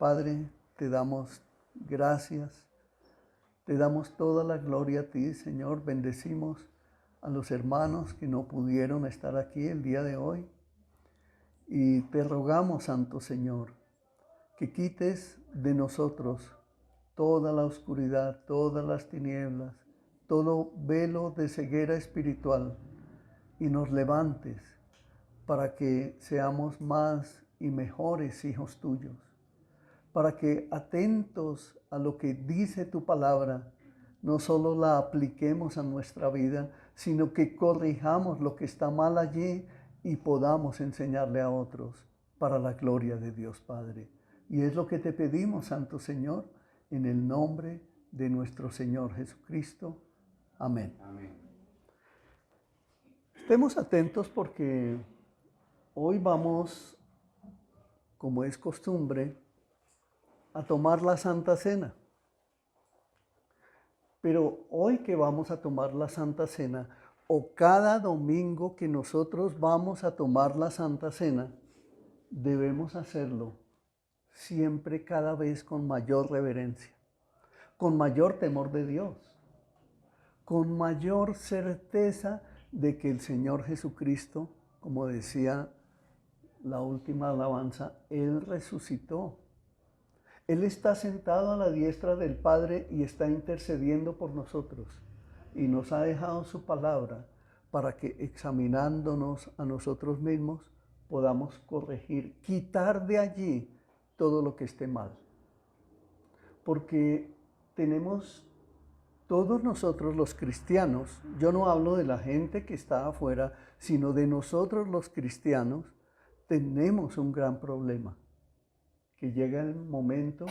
Padre, te damos gracias, te damos toda la gloria a ti, Señor. Bendecimos a los hermanos que no pudieron estar aquí el día de hoy. Y te rogamos, Santo Señor, que quites de nosotros toda la oscuridad, todas las tinieblas, todo velo de ceguera espiritual y nos levantes para que seamos más y mejores hijos tuyos, para que atentos a lo que dice tu palabra, no solo la apliquemos a nuestra vida, sino que corrijamos lo que está mal allí y podamos enseñarle a otros para la gloria de Dios Padre. Y es lo que te pedimos, Santo Señor, en el nombre de nuestro Señor Jesucristo. Amén. Amén. Estemos atentos porque hoy vamos, como es costumbre, a tomar la Santa Cena. Pero hoy que vamos a tomar la Santa Cena, o cada domingo que nosotros vamos a tomar la Santa Cena, debemos hacerlo siempre, cada vez con mayor reverencia, con mayor temor de Dios, con mayor certeza de que el Señor Jesucristo, como decía la última alabanza, Él resucitó. Él está sentado a la diestra del Padre y está intercediendo por nosotros. Y nos ha dejado su palabra para que, examinándonos a nosotros mismos, podamos corregir, quitar de allí todo lo que esté mal. Porque tenemos todos nosotros los cristianos, yo no hablo de la gente que está afuera, sino de nosotros los cristianos, tenemos un gran problema. Que llega el momento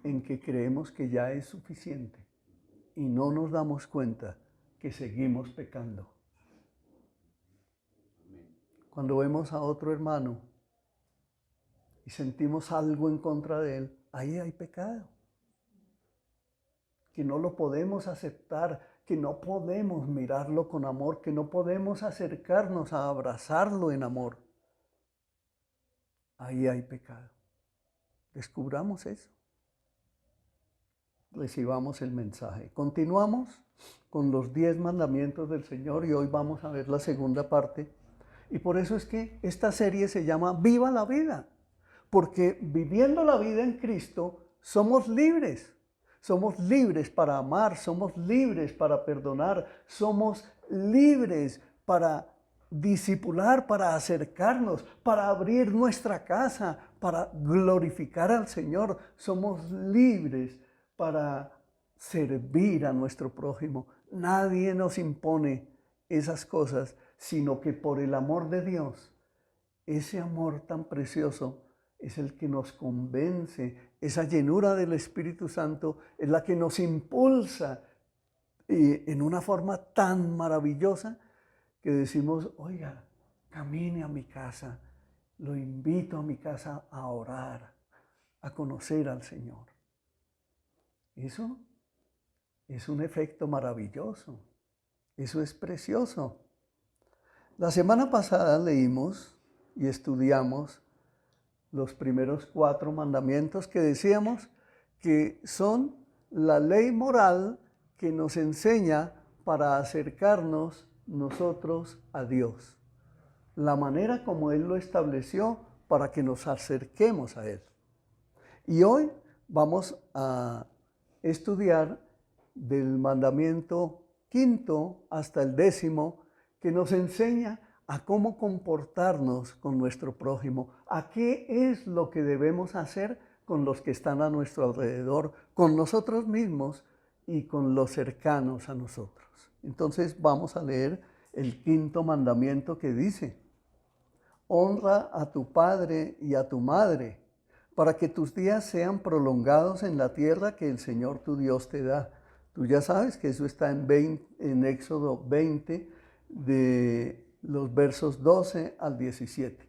en que creemos que ya es suficiente y no nos damos cuenta que seguimos pecando. Cuando vemos a otro hermano y sentimos algo en contra de él, ahí hay pecado. Que no lo podemos aceptar, que no podemos mirarlo con amor, que no podemos acercarnos a abrazarlo en amor. Ahí hay pecado. Descubramos eso. Recibamos el mensaje. Continuamos con los 10 mandamientos del Señor y hoy vamos a ver la segunda parte. Y por eso es que esta serie se llama Viva la Vida, porque viviendo la vida en Cristo somos libres. Somos libres para amar, somos libres para perdonar, somos libres para discipular, para acercarnos, para abrir nuestra casa, para glorificar al Señor. Somos libres para servir a nuestro prójimo. Nadie nos impone esas cosas, sino que por el amor de Dios, ese amor tan precioso es el que nos convence. Esa llenura del Espíritu Santo es la que nos impulsa en una forma tan maravillosa que decimos, oiga, camine a mi casa, lo invito a mi casa a orar, a conocer al Señor. Eso es un efecto maravilloso, eso es precioso. La semana pasada leímos y estudiamos los primeros 4 mandamientos que decíamos que son la ley moral que nos enseña para acercarnos nosotros a Dios. La manera como Él lo estableció para que nos acerquemos a Él. Y hoy vamos a estudiar del mandamiento 5º hasta el 10º que nos enseña a cómo comportarnos con nuestro prójimo, a qué es lo que debemos hacer con los que están a nuestro alrededor, con nosotros mismos y con los cercanos a nosotros. Entonces vamos a leer el 5º mandamiento que dice, honra a tu padre y a tu madre, para que tus días sean prolongados en la tierra que el Señor tu Dios te da. Tú ya sabes que eso está en Éxodo 20, de los versos 12 al 17.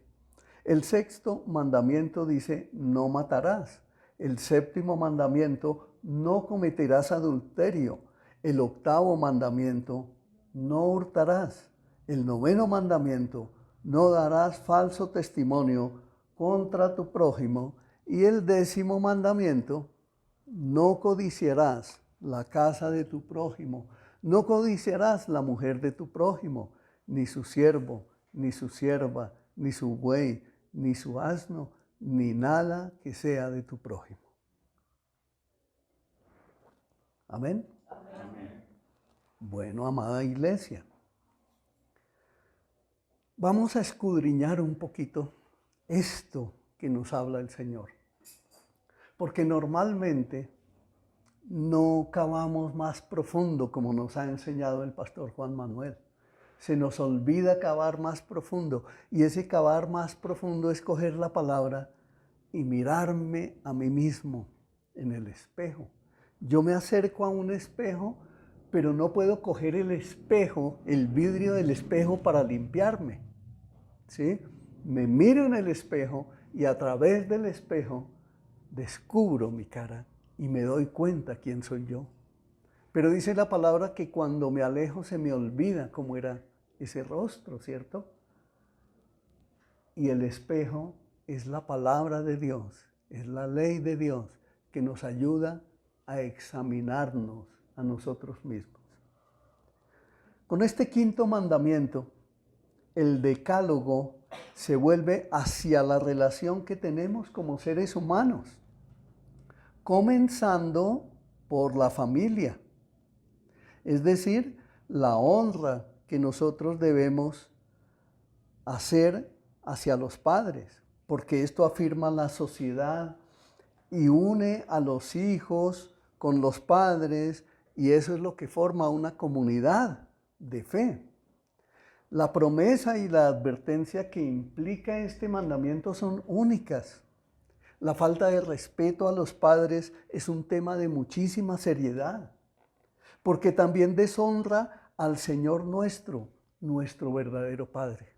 El 6º mandamiento dice, no matarás. El 7º mandamiento, no cometerás adulterio. El 8º mandamiento, no hurtarás. El 9º mandamiento, no darás falso testimonio contra tu prójimo. Y el 10º mandamiento, no codiciarás la casa de tu prójimo, no codiciarás la mujer de tu prójimo, ni su siervo, ni su sierva, ni su buey, ni su asno, ni nada que sea de tu prójimo. ¿Amén? Amén. Bueno, amada iglesia, vamos a escudriñar un poquito esto que nos habla el Señor. Porque normalmente no cavamos más profundo como nos ha enseñado el pastor Juan Manuel. Se nos olvida cavar más profundo. Y ese cavar más profundo es coger la palabra y mirarme a mí mismo en el espejo. Yo me acerco a un espejo, pero no puedo coger el espejo, el vidrio del espejo para limpiarme. ¿Sí? Me miro en el espejo y a través del espejo descubro mi cara y me doy cuenta quién soy yo. Pero dice la palabra que cuando me alejo se me olvida cómo era ese rostro, ¿cierto? Y el espejo es la palabra de Dios, es la ley de Dios que nos ayuda a examinarnos a nosotros mismos. Con este 5º mandamiento, el decálogo se vuelve hacia la relación que tenemos como seres humanos, comenzando por la familia, es decir, la honra que nosotros debemos hacer hacia los padres, porque esto afirma la sociedad y une a los hijos con los padres, y eso es lo que forma una comunidad de fe. La promesa y la advertencia que implica este mandamiento son únicas. La falta de respeto a los padres es un tema de muchísima seriedad, porque también deshonra al Señor nuestro verdadero Padre.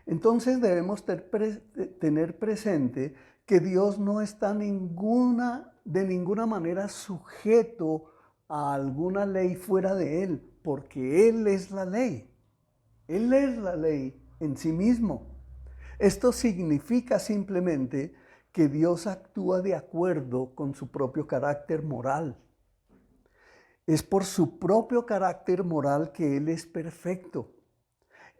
Entonces debemos tener presente que Dios no está de ninguna manera sujeto a alguna ley fuera de Él, porque Él es la ley. Él es la ley en sí mismo. Esto significa simplemente que Dios actúa de acuerdo con su propio carácter moral. Es por su propio carácter moral que Él es perfecto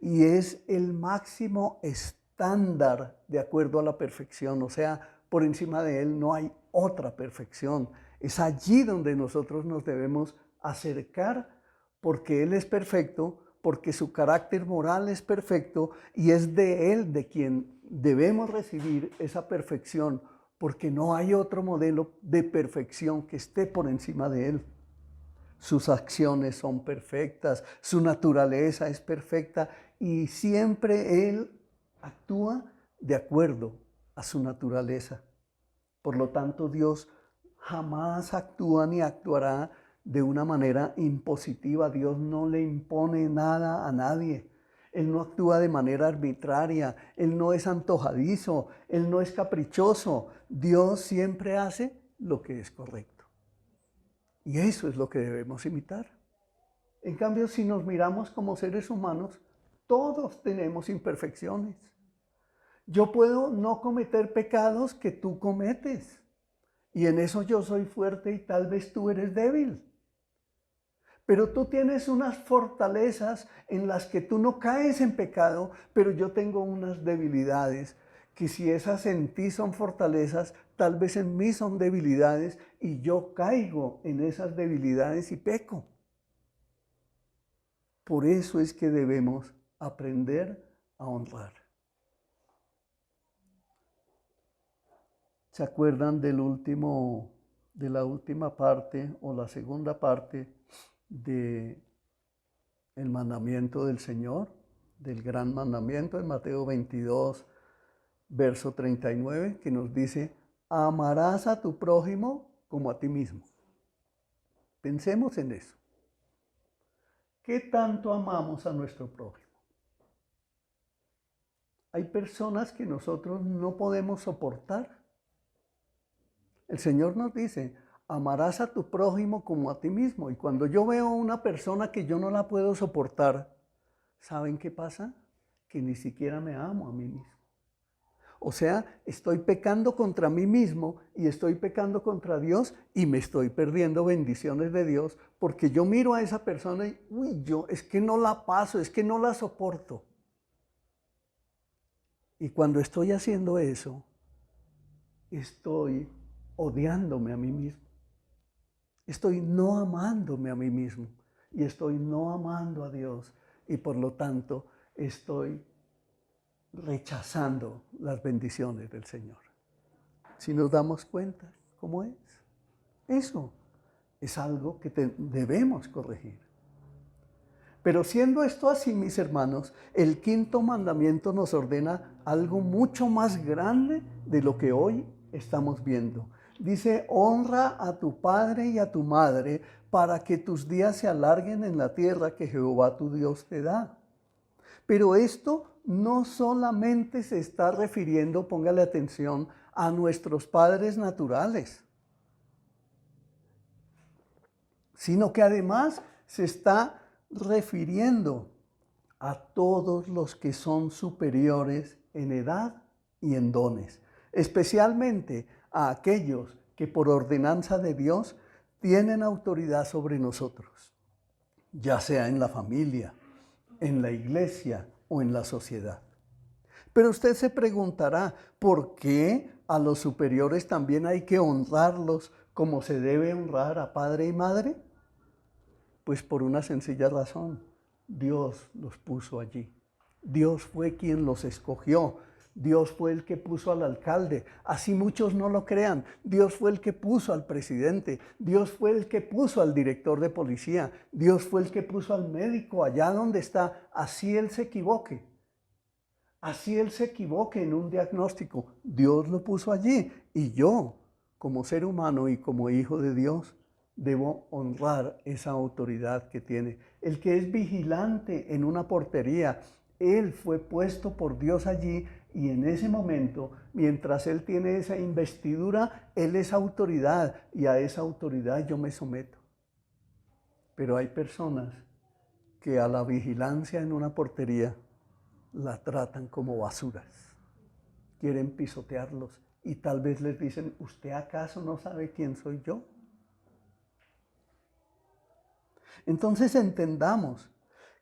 y es el máximo estándar de acuerdo a la perfección. O sea, por encima de Él no hay otra perfección. Es allí donde nosotros nos debemos acercar porque Él es perfecto, porque su carácter moral es perfecto y es de Él de quien debemos recibir esa perfección, porque no hay otro modelo de perfección que esté por encima de Él. Sus acciones son perfectas, su naturaleza es perfecta y siempre Él actúa de acuerdo a su naturaleza. Por lo tanto, Dios jamás actúa ni actuará de una manera impositiva. Dios no le impone nada a nadie. Él no actúa de manera arbitraria. Él no es antojadizo. Él no es caprichoso. Dios siempre hace lo que es correcto. Y eso es lo que debemos imitar. En cambio, si nos miramos como seres humanos, todos tenemos imperfecciones. Yo puedo no cometer pecados que tú cometes. Y en eso yo soy fuerte y tal vez tú eres débil. Pero tú tienes unas fortalezas en las que tú no caes en pecado, pero yo tengo unas debilidades que si esas en ti son fortalezas, tal vez en mí son debilidades y yo caigo en esas debilidades y peco. Por eso es que debemos aprender a honrar. ¿Se acuerdan de la última parte o la segunda parte del mandamiento del Señor, del gran mandamiento en Mateo 22, verso 39, que nos dice, amarás a tu prójimo como a ti mismo? Pensemos en eso. ¿Qué tanto amamos a nuestro prójimo? Hay personas que nosotros no podemos soportar. El Señor nos dice, amarás a tu prójimo como a ti mismo. Y cuando yo veo a una persona que yo no la puedo soportar, ¿saben qué pasa? Que ni siquiera me amo a mí mismo. O sea, estoy pecando contra mí mismo y estoy pecando contra Dios y me estoy perdiendo bendiciones de Dios porque yo miro a esa persona y, yo es que no la paso, es que no la soporto. Y cuando estoy haciendo eso, estoy odiándome a mí mismo. Estoy no amándome a mí mismo y estoy no amando a Dios y por lo tanto estoy rechazando las bendiciones del Señor. Si nos damos cuenta cómo es, eso es algo que debemos corregir. Pero siendo esto así, mis hermanos, el quinto mandamiento nos ordena algo mucho más grande de lo que hoy estamos viendo. Dice, honra a tu padre y a tu madre para que tus días se alarguen en la tierra que Jehová tu Dios te da. Pero esto no solamente se está refiriendo, póngale atención, a nuestros padres naturales, sino que además se está refiriendo a todos los que son superiores en edad y en dones, especialmente a aquellos que por ordenanza de Dios tienen autoridad sobre nosotros, ya sea en la familia, en la iglesia o en la sociedad. Pero usted se preguntará, ¿por qué a los superiores también hay que honrarlos como se debe honrar a padre y madre? Pues por una sencilla razón, Dios los puso allí. Dios fue quien los escogió. Dios fue el que puso al alcalde. Así muchos no lo crean. Dios fue el que puso al presidente. Dios fue el que puso al director de policía. Dios fue el que puso al médico allá donde está. Así él se equivoque. Así él se equivoque en un diagnóstico. Dios lo puso allí. Y yo, como ser humano y como hijo de Dios, debo honrar esa autoridad que tiene. El que es vigilante en una portería, él fue puesto por Dios allí y en ese momento, mientras él tiene esa investidura, él es autoridad y a esa autoridad yo me someto. Pero hay personas que a la vigilancia en una portería la tratan como basuras. Quieren pisotearlos y tal vez les dicen, ¿usted acaso no sabe quién soy yo? Entonces entendamos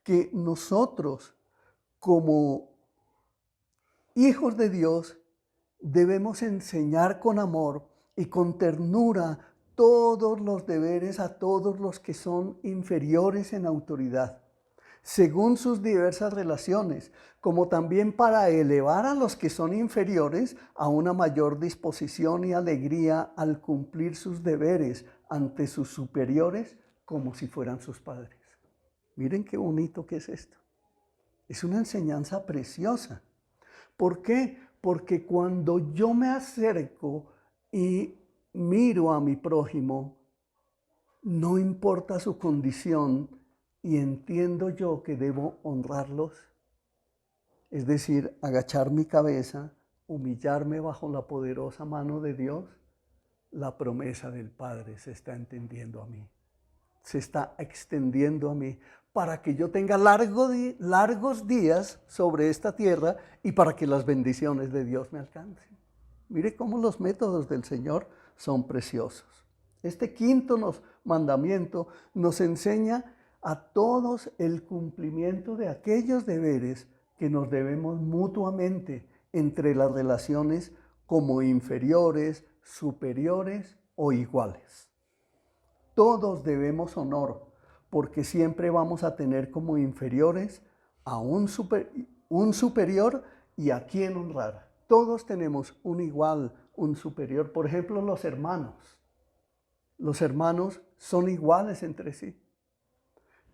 que nosotros, como hijos de Dios, debemos enseñar con amor y con ternura todos los deberes a todos los que son inferiores en autoridad, según sus diversas relaciones, como también para elevar a los que son inferiores a una mayor disposición y alegría al cumplir sus deberes ante sus superiores, como si fueran sus padres. Miren qué bonito que es esto. Es una enseñanza preciosa. ¿Por qué? Porque cuando yo me acerco y miro a mi prójimo, no importa su condición y entiendo yo que debo honrarlos, es decir, agachar mi cabeza, humillarme bajo la poderosa mano de Dios, la promesa del Padre se está entendiendo a mí. Se está extendiendo a mí para que yo tenga largos días sobre esta tierra y para que las bendiciones de Dios me alcancen. Mire cómo los métodos del Señor son preciosos. Este quinto mandamiento nos enseña a todos el cumplimiento de aquellos deberes que nos debemos mutuamente entre las relaciones como inferiores, superiores o iguales. Todos debemos honor, porque siempre vamos a tener como inferiores a un superior y a quien honrar. Todos tenemos un igual, un superior. Por ejemplo, los hermanos. Los hermanos son iguales entre sí,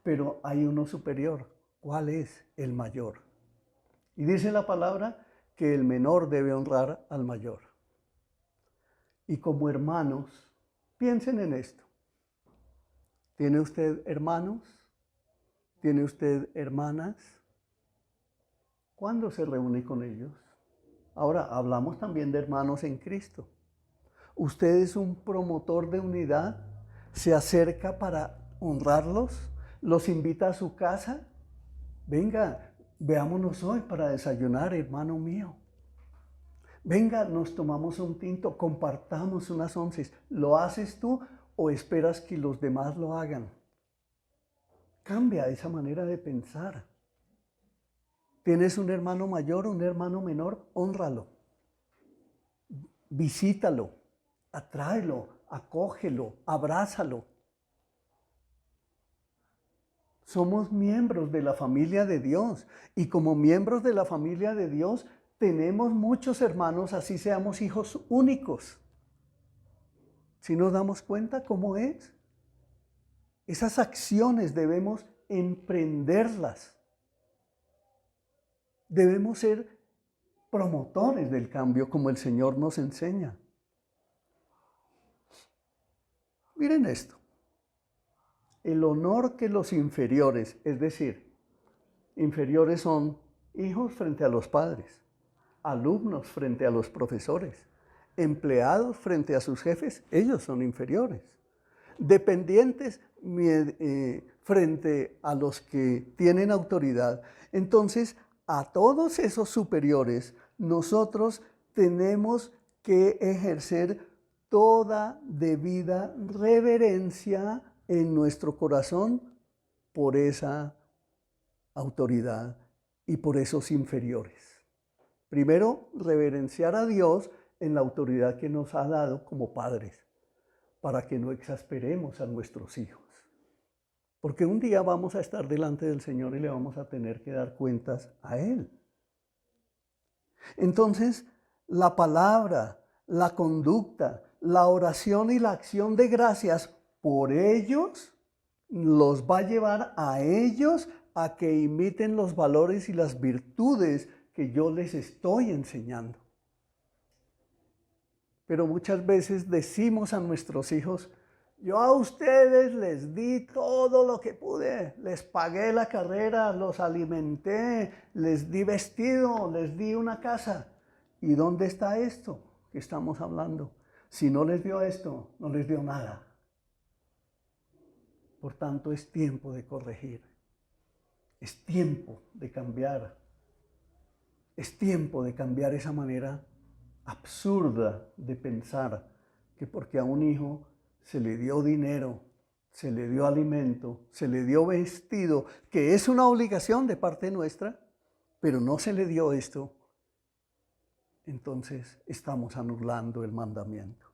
pero hay uno superior. ¿Cuál es? El mayor. Y dice la palabra que el menor debe honrar al mayor. Y como hermanos, piensen en esto. ¿Tiene usted hermanos? ¿Tiene usted hermanas? ¿Cuándo se reúne con ellos? Ahora, hablamos también de hermanos en Cristo. ¿Usted es un promotor de unidad? ¿Se acerca para honrarlos? ¿Los invita a su casa? Venga, veámonos hoy para desayunar, hermano mío. Venga, nos tomamos un tinto, compartamos unas onces. ¿Lo haces tú o esperas que los demás lo hagan? Cambia esa manera de pensar. ¿Tienes un hermano mayor, un hermano menor? Hónralo. Visítalo, atráelo, acógelo, abrázalo. Somos miembros de la familia de Dios y como miembros de la familia de Dios tenemos muchos hermanos, así seamos hijos únicos. ¿Sí nos damos cuenta cómo es? Esas acciones debemos emprenderlas. Debemos ser promotores del cambio como el Señor nos enseña. Miren esto. El honor que los inferiores, es decir, inferiores son hijos frente a los padres, alumnos frente a los profesores, empleados frente a sus jefes, ellos son inferiores. Dependientes frente a los que tienen autoridad. Entonces, a todos esos superiores, nosotros tenemos que ejercer toda debida reverencia en nuestro corazón por esa autoridad y por esos inferiores. Primero, reverenciar a Dios en la autoridad que nos ha dado como padres, para que no exasperemos a nuestros hijos. Porque un día vamos a estar delante del Señor y le vamos a tener que dar cuentas a Él. Entonces, la palabra, la conducta, la oración y la acción de gracias por ellos los va a llevar a ellos a que imiten los valores y las virtudes que yo les estoy enseñando. Pero muchas veces decimos a nuestros hijos, yo a ustedes les di todo lo que pude, les pagué la carrera, los alimenté, les di vestido, les di una casa. ¿Y dónde está esto que estamos hablando? Si no les dio esto, no les dio nada. Por tanto, es tiempo de corregir. Es tiempo de cambiar. Es tiempo de cambiar esa manera absurda de pensar que porque a un hijo se le dio dinero, se le dio alimento, se le dio vestido, que es una obligación de parte nuestra, pero no se le dio esto, entonces estamos anulando el mandamiento.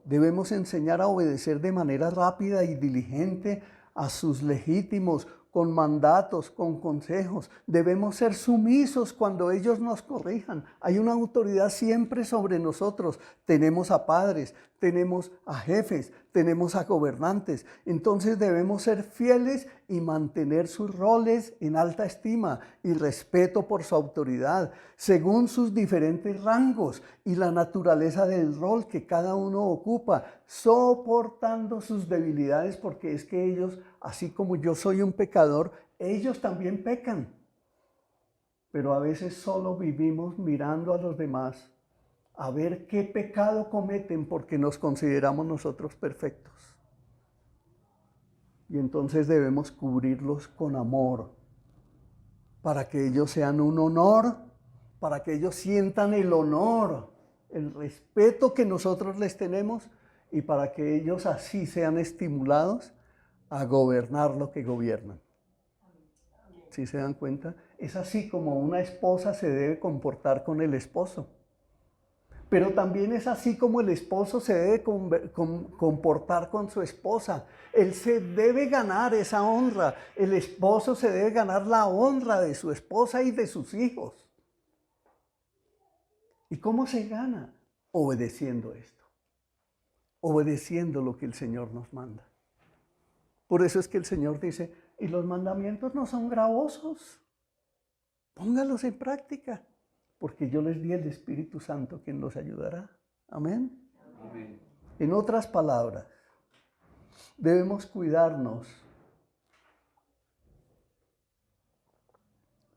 Debemos enseñar a obedecer de manera rápida y diligente a sus legítimos, con mandatos, con consejos. Debemos ser sumisos cuando ellos nos corrijan. Hay una autoridad siempre sobre nosotros. Tenemos a padres, tenemos a jefes, tenemos a gobernantes. Entonces debemos ser fieles y mantener sus roles en alta estima y respeto por su autoridad, según sus diferentes rangos y la naturaleza del rol que cada uno ocupa, soportando sus debilidades, porque es que ellos, así como yo soy un pecador, ellos también pecan. Pero a veces solo vivimos mirando a los demás a ver qué pecado cometen porque nos consideramos nosotros perfectos. Y entonces debemos cubrirlos con amor para que ellos sean un honor, para que ellos sientan el honor, el respeto que nosotros les tenemos y para que ellos así sean estimulados a gobernar lo que gobiernan. ¿Sí se dan cuenta? Es así como una esposa se debe comportar con el esposo. Pero también es así como el esposo se debe comportar con su esposa. Él se debe ganar esa honra. El esposo se debe ganar la honra de su esposa y de sus hijos. ¿Y cómo se gana? Obedeciendo esto. Obedeciendo lo que el Señor nos manda. Por eso es que el Señor dice, y los mandamientos no son gravosos. Póngalos en práctica. Porque yo les di el Espíritu Santo quien los ayudará. Amén. Amén. En otras palabras, debemos cuidarnos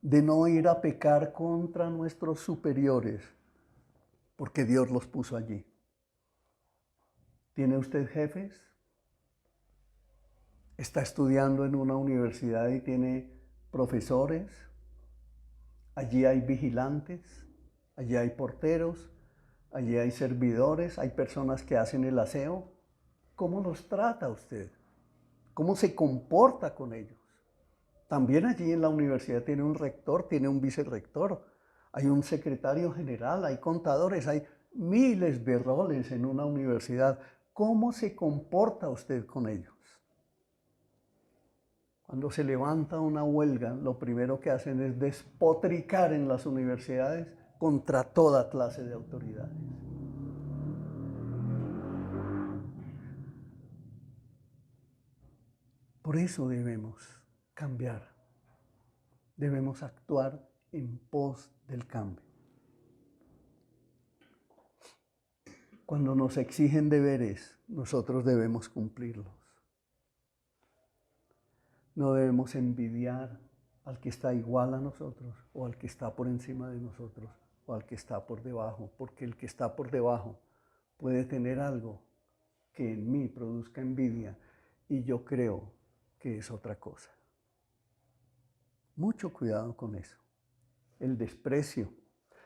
de no ir a pecar contra nuestros superiores, porque Dios los puso allí. ¿Tiene usted jefes? ¿Está estudiando en una universidad y tiene profesores? Allí hay vigilantes, Allí hay porteros, allí hay servidores, hay personas que hacen el aseo. ¿Cómo los trata usted? ¿Cómo se comporta con ellos? También allí en la universidad tiene un rector, tiene un vicerrector, hay un secretario general, hay contadores, hay miles de roles en una universidad. ¿Cómo se comporta usted con ellos? Cuando se levanta una huelga, lo primero que hacen es despotricar en las universidades contra toda clase de autoridades. Por eso debemos cambiar, debemos actuar en pos del cambio. Cuando nos exigen deberes, nosotros debemos cumplirlos. No debemos envidiar al que está igual a nosotros o al que está por encima de nosotros o al que está por debajo, porque el que está por debajo puede tener algo que en mí produzca envidia y yo creo que es otra cosa. Mucho cuidado con eso. El desprecio,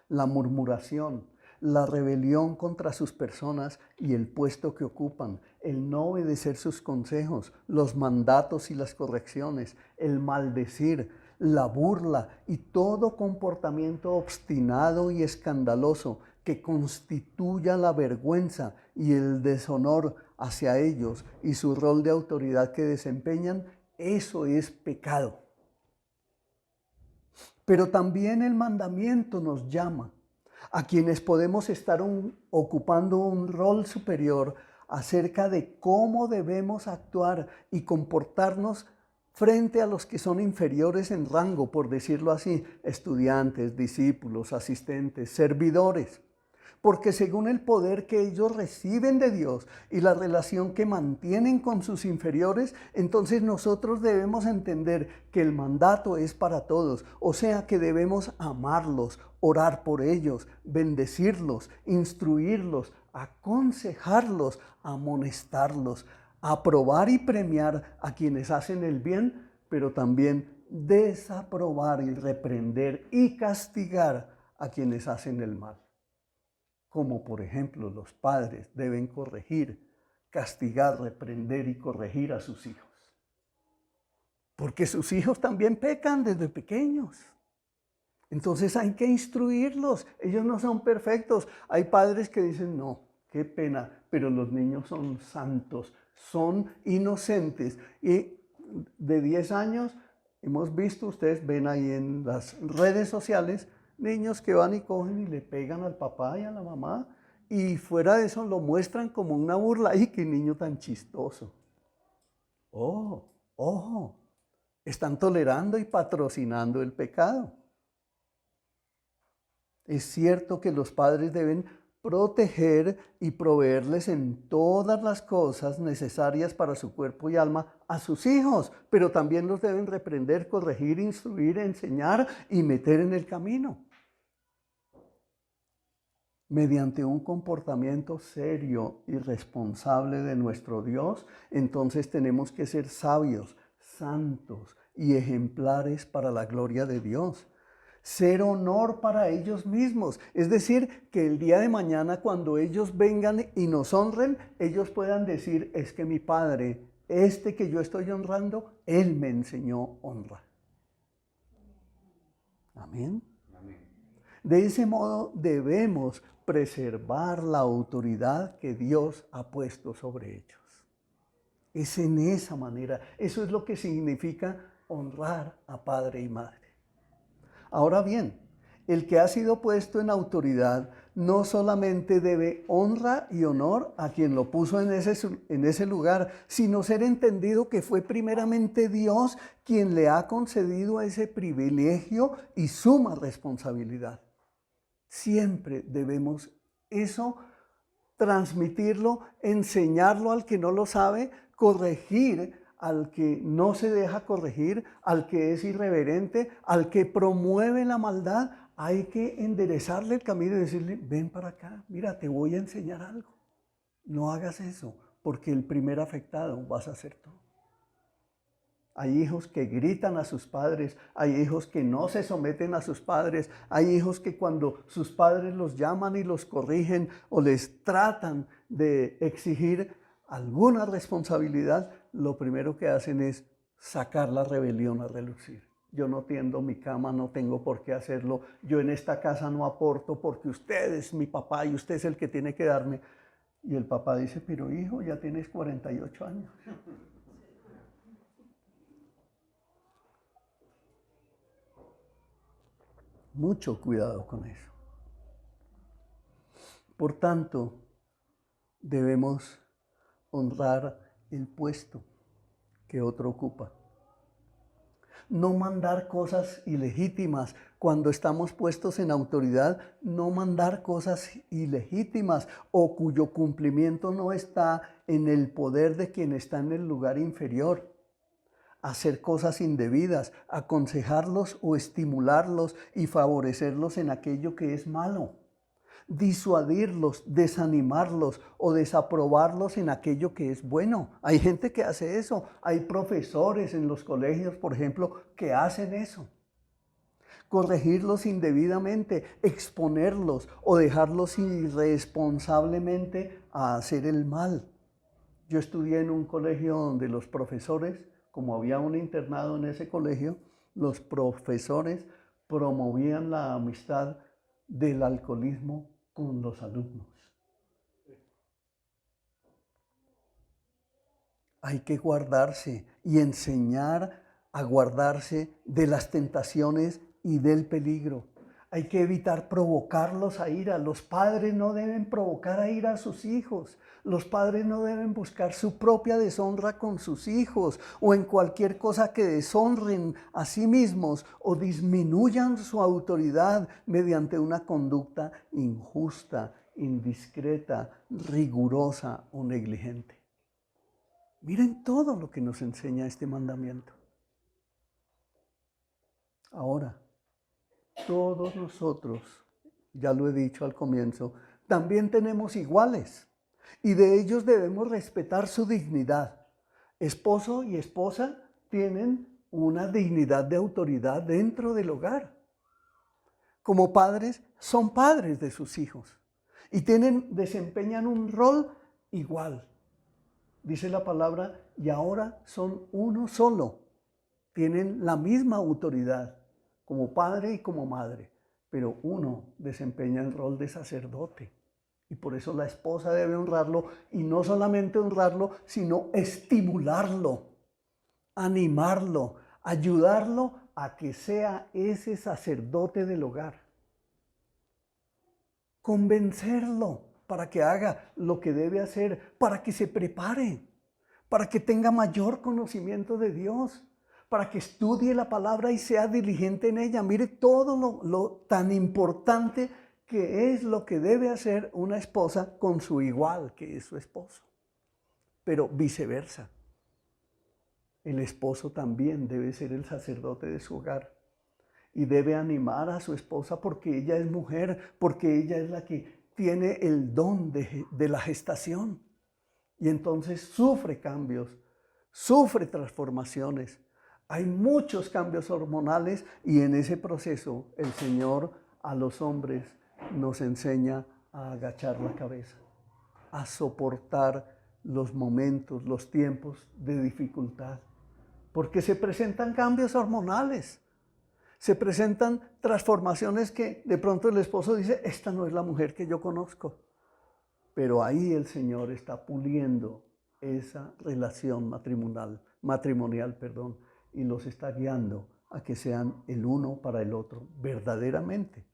la murmuración, la rebelión contra sus personas y el puesto que ocupan, el no obedecer sus consejos, los mandatos y las correcciones, el maldecir, la burla y todo comportamiento obstinado y escandaloso que constituya la vergüenza y el deshonor hacia ellos y su rol de autoridad que desempeñan, eso es pecado. Pero también el mandamiento nos llama a quienes podemos estar ocupando un rol superior acerca de cómo debemos actuar y comportarnos frente a los que son inferiores en rango, por decirlo así, estudiantes, discípulos, asistentes, servidores. Porque según el poder que ellos reciben de Dios y la relación que mantienen con sus inferiores, entonces nosotros debemos entender que el mandato es para todos, o sea que debemos amarlos, orar por ellos, bendecirlos, instruirlos, aconsejarlos, amonestarlos, aprobar y premiar a quienes hacen el bien, pero también desaprobar y reprender y castigar a quienes hacen el mal. Como por ejemplo los padres deben corregir, castigar, reprender y corregir a sus hijos. Porque sus hijos también pecan desde pequeños. Entonces hay que instruirlos. Ellos no son perfectos. Hay padres que dicen, no, qué pena, pero los niños son santos, son inocentes. Y de 10 años hemos visto, ustedes ven ahí en las redes sociales, niños que van y cogen y le pegan al papá y a la mamá y fuera de eso lo muestran como una burla. ¡Ay, qué niño tan chistoso! ¡Oh, ojo! Están tolerando y patrocinando el pecado. Es cierto que los padres deben proteger y proveerles en todas las cosas necesarias para su cuerpo y alma a sus hijos, pero también los deben reprender, corregir, instruir, enseñar y meter en el camino. Mediante un comportamiento serio y responsable de nuestro Dios, entonces tenemos que ser sabios, santos y ejemplares para la gloria de Dios. Ser honor para ellos mismos, es decir, que el día de mañana cuando ellos vengan y nos honren, ellos puedan decir, es que mi Padre, este que yo estoy honrando, Él me enseñó honra. Amén. De ese modo debemos preservar la autoridad que Dios ha puesto sobre ellos. Es en esa manera, eso es lo que significa honrar a padre y madre. Ahora bien, el que ha sido puesto en autoridad no solamente debe honra y honor a quien lo puso en ese lugar, sino ser entendido que fue primeramente Dios quien le ha concedido ese privilegio y suma responsabilidad. Siempre debemos eso transmitirlo, enseñarlo al que no lo sabe, corregir al que no se deja corregir, al que es irreverente, al que promueve la maldad. Hay que enderezarle el camino y decirle, ven para acá, mira, te voy a enseñar algo. No hagas eso, porque el primer afectado vas a ser tú. Hay hijos que gritan a sus padres, hay hijos que no se someten a sus padres, hay hijos que cuando sus padres los llaman y los corrigen o les tratan de exigir alguna responsabilidad, lo primero que hacen es sacar la rebelión a relucir. Yo no tiendo mi cama, no tengo por qué hacerlo, yo en esta casa no aporto porque usted es mi papá y usted es el que tiene que darme. Y el papá dice, pero hijo, ya tienes 48 años. Mucho cuidado con eso. Por tanto, debemos honrar el puesto que otro ocupa. No mandar cosas ilegítimas. Cuando estamos puestos en autoridad, no mandar cosas ilegítimas o cuyo cumplimiento no está en el poder de quien está en el lugar inferior. Hacer cosas indebidas, aconsejarlos o estimularlos y favorecerlos en aquello que es malo. Disuadirlos, desanimarlos o desaprobarlos en aquello que es bueno. Hay gente que hace eso. Hay profesores en los colegios, por ejemplo, que hacen eso. Corregirlos indebidamente, exponerlos o dejarlos irresponsablemente a hacer el mal. Yo estudié en un colegio donde los profesores, como había un internado en ese colegio, los profesores promovían la amistad del alcoholismo con los alumnos. Hay que guardarse y enseñar a guardarse de las tentaciones y del peligro. Hay que evitar provocarlos a ira. Los padres no deben provocar a ira a sus hijos. Los padres no deben buscar su propia deshonra con sus hijos o en cualquier cosa que deshonren a sí mismos o disminuyan su autoridad mediante una conducta injusta, indiscreta, rigurosa o negligente. Miren todo lo que nos enseña este mandamiento. Ahora, todos nosotros, ya lo he dicho al comienzo, también tenemos iguales y de ellos debemos respetar su dignidad. Esposo y esposa tienen una dignidad de autoridad dentro del hogar. Como padres, son padres de sus hijos y desempeñan un rol igual. Dice la palabra, y ahora son uno solo. Tienen la misma autoridad como padre y como madre, pero uno desempeña el rol de sacerdote. Y por eso la esposa debe honrarlo, y no solamente honrarlo, sino estimularlo, animarlo, ayudarlo a que sea ese sacerdote del hogar. Convencerlo para que haga lo que debe hacer, para que se prepare, para que tenga mayor conocimiento de Dios, para que estudie la palabra y sea diligente en ella. Mire todo lo tan importante que es lo que debe hacer una esposa con su igual, que es su esposo. Pero viceversa. El esposo también debe ser el sacerdote de su hogar y debe animar a su esposa porque ella es mujer, porque ella es la que tiene el don de la gestación. Y entonces sufre cambios, sufre transformaciones. Hay muchos cambios hormonales y en ese proceso el Señor a los hombres nos enseña a agachar la cabeza, a soportar los momentos, los tiempos de dificultad, porque se presentan cambios hormonales, se presentan transformaciones que de pronto el esposo dice, esta no es la mujer que yo conozco, pero ahí el Señor está puliendo esa relación matrimonial, y los está guiando a que sean el uno para el otro, verdaderamente.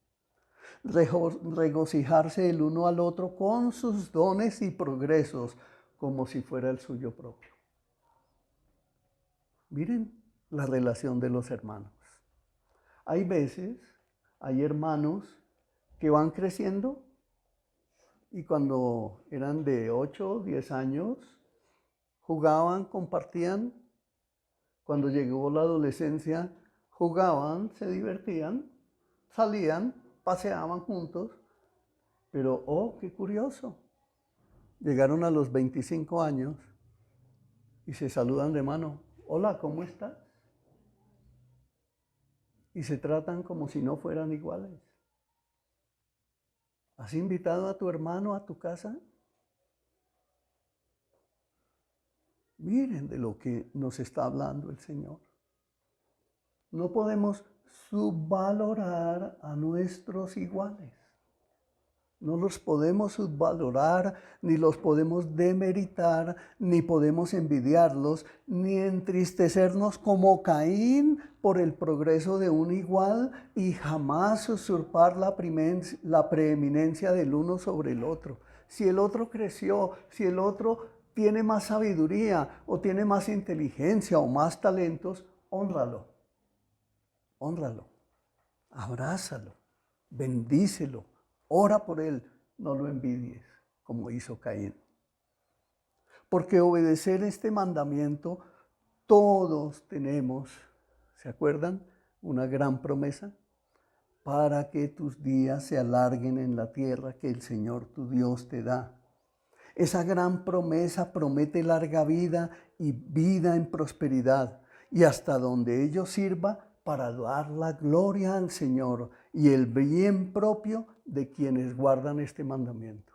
Regocijarse el uno al otro con sus dones y progresos como si fuera el suyo propio. Miren la relación de los hermanos. Hay veces, hay hermanos que van creciendo y cuando eran de 8 o 10 años, jugaban, compartían. Cuando llegó la adolescencia, jugaban, se divertían, salían, paseaban juntos. Pero, oh, qué curioso, llegaron a los 25 años y se saludan de mano Hola, ¿cómo estás? Y se tratan como si no fueran iguales. ¿Has invitado a tu hermano a tu casa? Miren de lo que nos está hablando el Señor. No podemos subvalorar a nuestros iguales. No los podemos subvalorar, ni los podemos demeritar, ni podemos envidiarlos, ni entristecernos como Caín por el progreso de un igual y jamás usurpar la preeminencia del uno sobre el otro. Si el otro creció, si el otro tiene más sabiduría o tiene más inteligencia o más talentos, hónralo, hónralo, abrázalo, bendícelo. Ora por él, no lo envidies, como hizo Caín. Porque obedecer este mandamiento, todos tenemos, ¿se acuerdan? Una gran promesa, para que tus días se alarguen en la tierra que el Señor tu Dios te da. Esa gran promesa promete larga vida y vida en prosperidad, y hasta donde ello sirva para dar la gloria al Señor y el bien propio de quienes guardan este mandamiento.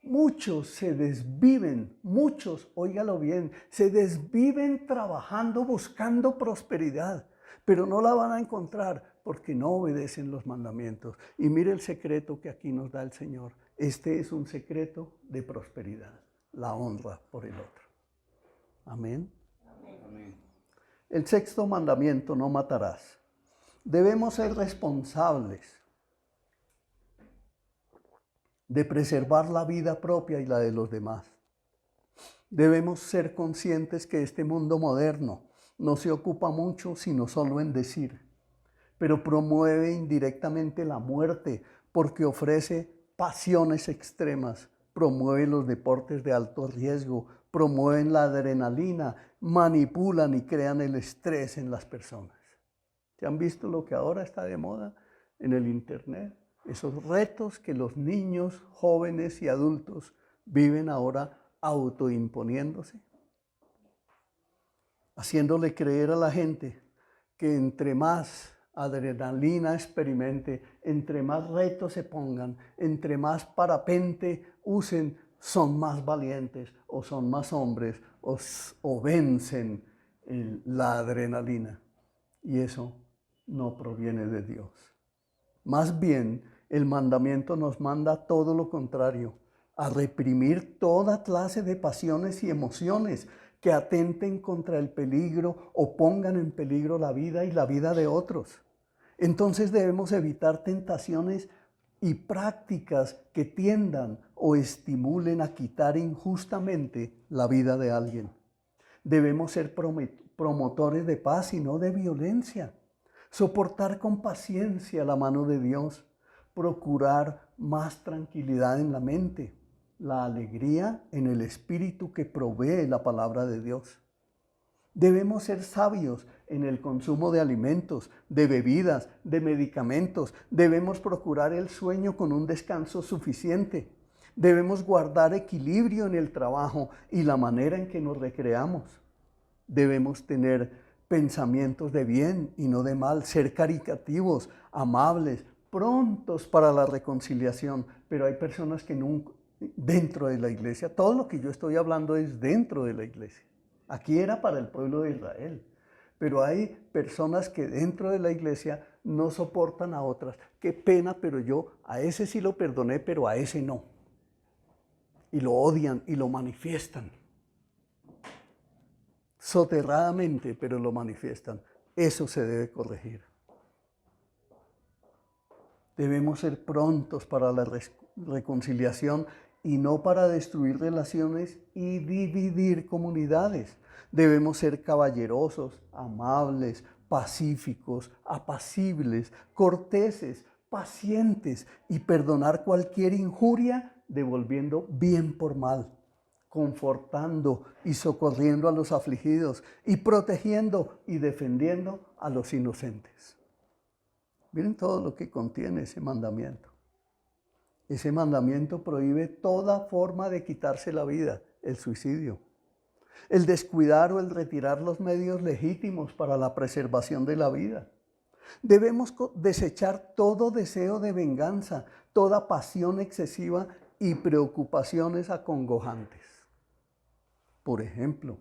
Muchos se desviven, óigalo bien, se desviven trabajando, buscando prosperidad, pero no la van a encontrar porque no obedecen los mandamientos. Y mire el secreto que aquí nos da el Señor. Este es un secreto de prosperidad, la honra por el otro. Amén. Amén. El sexto mandamiento, no matarás. Debemos ser responsables de preservar la vida propia y la de los demás. Debemos ser conscientes que este mundo moderno no se ocupa mucho sino solo en decir, pero promueve indirectamente la muerte porque ofrece pasiones extremas, promueve los deportes de alto riesgo, promueven la adrenalina, manipulan y crean el estrés en las personas. ¿Se han visto lo que ahora está de moda en el internet? Esos retos que los niños, jóvenes y adultos viven ahora autoimponiéndose, haciéndole creer a la gente que entre más adrenalina experimente, entre más retos se pongan, entre más parapente usen, son más valientes o son más hombres o vencen la adrenalina. Y eso no proviene de Dios. Más bien, el mandamiento nos manda todo lo contrario, a reprimir toda clase de pasiones y emociones que atenten contra el peligro o pongan en peligro la vida y la vida de otros. Entonces debemos evitar tentaciones y prácticas que tiendan o estimulen a quitar injustamente la vida de alguien. Debemos ser promotores de paz y no de violencia. Soportar con paciencia la mano de Dios, procurar más tranquilidad en la mente, la alegría en el espíritu que provee la palabra de Dios. Debemos ser sabios en el consumo de alimentos, de bebidas, de medicamentos. Debemos procurar el sueño con un descanso suficiente. Debemos guardar equilibrio en el trabajo y la manera en que nos recreamos. Debemos tener pensamientos de bien y no de mal, ser caritativos, amables, prontos para la reconciliación. Pero hay personas que nunca, dentro de la iglesia, todo lo que yo estoy hablando es dentro de la iglesia. Aquí era para el pueblo de Israel. Pero hay personas que dentro de la iglesia no soportan a otras. Qué pena, pero yo a ese sí lo perdoné, pero a ese no. Y lo odian y lo manifiestan. Soterradamente, pero lo manifiestan. Eso se debe corregir. Debemos ser prontos para la reconciliación y no para destruir relaciones y dividir comunidades. Debemos ser caballerosos, amables, pacíficos, apacibles, corteses, pacientes y perdonar cualquier injuria devolviendo bien por mal, confortando y socorriendo a los afligidos y protegiendo y defendiendo a los inocentes. Miren todo lo que contiene ese mandamiento. Ese mandamiento prohíbe toda forma de quitarse la vida, el suicidio. el descuidar o el retirar los medios legítimos para la preservación de la vida. Debemos desechar todo deseo de venganza, toda pasión excesiva y preocupaciones acongojantes. Por ejemplo,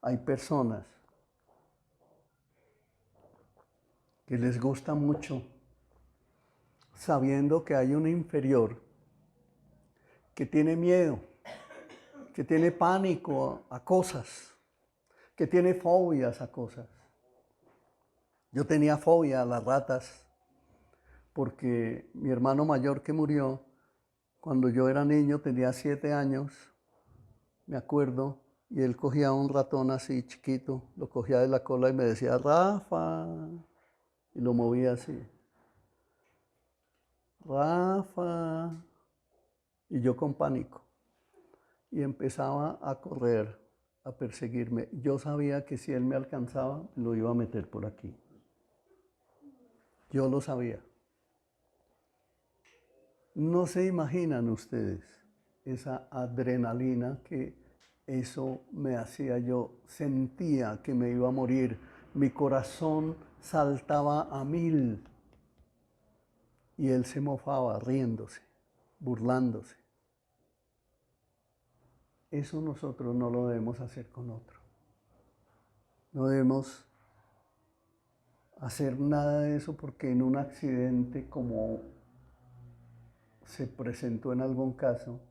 hay personas que les gusta mucho, sabiendo que hay un inferior que tiene miedo, que tiene pánico a cosas, que tiene fobias a cosas. Yo tenía fobia a las ratas porque mi hermano mayor que murió, cuando yo era niño, tenía 7 años, me acuerdo, y él cogía un ratón así chiquito, lo cogía de la cola y me decía, Rafa, y lo movía así. Rafa, y yo con pánico. Y empezaba a correr, a perseguirme. Yo sabía que si él me alcanzaba, lo iba a meter por aquí. Yo lo sabía. No se imaginan ustedes esa adrenalina que eso me hacía. Yo sentía que me iba a morir. Mi corazón saltaba a 1000. Y él se mofaba, riéndose, burlándose. Eso nosotros no lo debemos hacer con otro. No debemos hacer nada de eso porque en un accidente como se presentó en algún caso,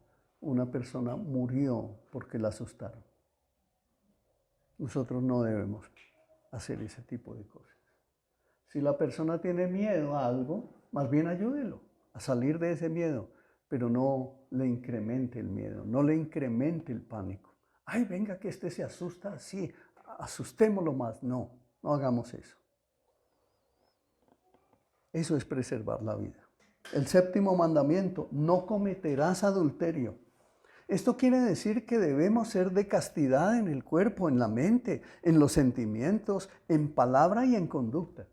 una persona murió porque la asustaron. Nosotros no debemos hacer ese tipo de cosas. Si la persona tiene miedo a algo, más bien ayúdelo a salir de ese miedo, pero no le incremente el miedo, no le incremente el pánico. Ay, venga que este se asusta así, asustémoslo más. No, no hagamos eso. Eso es preservar la vida. El 7º mandamiento, no cometerás adulterio. Esto quiere decir que debemos ser de castidad en el cuerpo, en la mente, en los sentimientos, en palabra y en conducta.